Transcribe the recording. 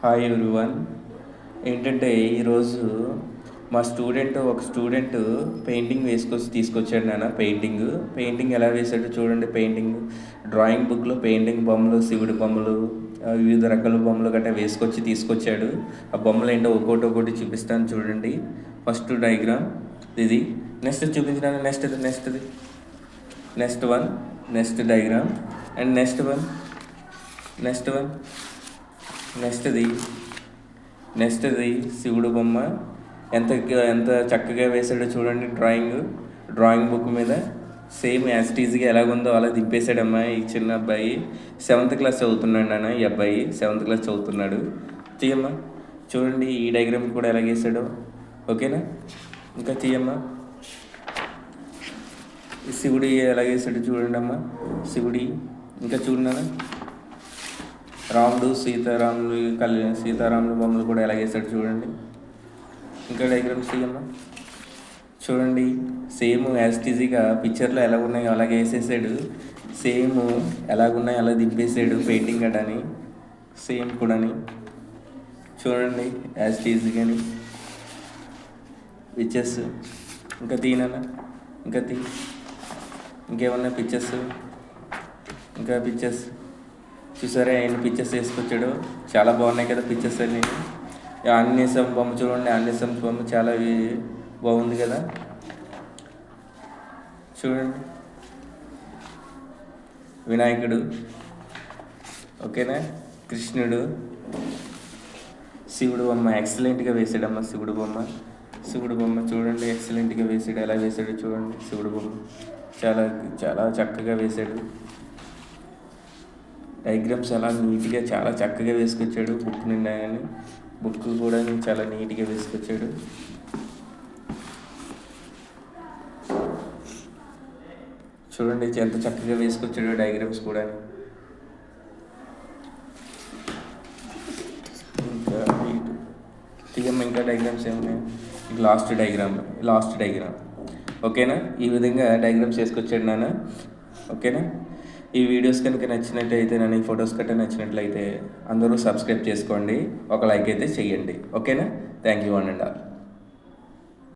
Hi everyone. ఏంటంటే ఈరోజు ఒక స్టూడెంట్ పెయింటింగ్ తీసుకొచ్చాడు నాన్న. పెయింటింగ్ ఎలా వేసాడో చూడండి. డ్రాయింగ్ బుక్లో పెయింటింగ్ బొమ్మలు, శివుడి బొమ్మలు, వివిధ రకాల బొమ్మలు గట్రా తీసుకొచ్చాడు. ఆ బొమ్మలు ఏంటో ఒక్కొక్కటి చూపిస్తాను చూడండి. ఫస్ట్ డయాగ్రామ్ ఇది. నెక్స్ట్ చూపించిన next one, next diagram, and next one, నెక్స్ట్ది శివుడు బొమ్మ. ఎంత ఎంత చక్కగా వేసాడో చూడండి. డ్రాయింగ్ బుక్ మీద సేమ్ యాస్టీజ్గా ఎలాగుందో అలా దింపేశాడమ్మా ఈ చిన్న అబ్బాయి. 7th క్లాస్ చదువుతున్నాడు నాన్న. ఈ అబ్బాయి 7th క్లాస్ చదువుతున్నాడు. తీయమ్మా చూడండి ఈ డయాగ్రామ్ కూడా ఎలాగేసాడో. ఓకేనా? ఇంకా తీయమ్మా శివుడి ఎలాగేసాడో చూడండి అమ్మా. శివుడి ఇంకా చూడన్నా. రాముడు సీతారాములు బొమ్మలు కూడా ఎలాగేసాడు చూడండి. ఇంకా డయాగ్రామ్స్ తీయమ్మా చూడండి. సేమ్ యాస్టీజీగా పిక్చర్లో ఎలా ఉన్నాయో అలాగే వేసేసాడు. సేమ్ ఎలాగున్నాయో అలా దింపేసాడు పెయింటింగ్ అటని. సేమ్ కూడాని చూడండి యాస్టీజీగాని పిక్చర్స్. ఇంకా తీయనన్నా. ఇంకేమన్నా పిక్చర్స్ చూసారా ఎన్ని పిక్చర్స్ వేసుకొచ్చాడు. చాలా బాగున్నాయి కదా పిక్చర్స్ అన్నీ. ఆంజనేయ స్వామి బొమ్మ చూడండి. ఆంజనేయ స్వామి బొమ్మ చాలా బాగుంది కదా చూడండి. వినాయకుడు, ఓకేనా? కృష్ణుడు, శివుడు బొమ్మ ఎక్సలెంట్గా వేసాడమ్మా. శివుడు బొమ్మ చూడండి ఎక్సలెంట్గా వేసాడు. ఎలా వేసాడు చూడండి. శివుడు బొమ్మ చాలా చాలా చక్కగా వేసాడు. డయాగ్రామ్స్ అలా నీట్గా చాలా చక్కగా వేసుకొచ్చాడు. బుక్ నిండా కానీ బుక్ కూడా చాలా నీట్గా వేసుకొచ్చాడు. చూడండి ఎంత చక్కగా వేసుకొచ్చాడు డయాగ్రామ్స్ కూడా. ఇంకా డయాగ్రామ్స్ ఏమున్నాయి? Last diagram. ఓకేనా? ఈ విధంగా డయాగ్రామ్స్ వేసుకొచ్చాడు నాన్న. ఓకేనా? ఈ వీడియోస్ కనుక నచ్చినట్టయితే, నన్ను ఈ ఫొటోస్ కట్ట నచ్చినట్లయితే అందరూ సబ్స్క్రైబ్ చేసుకోండి. ఒక లైక్ అయితే చెయ్యండి. ఓకేనా? Thank you and all.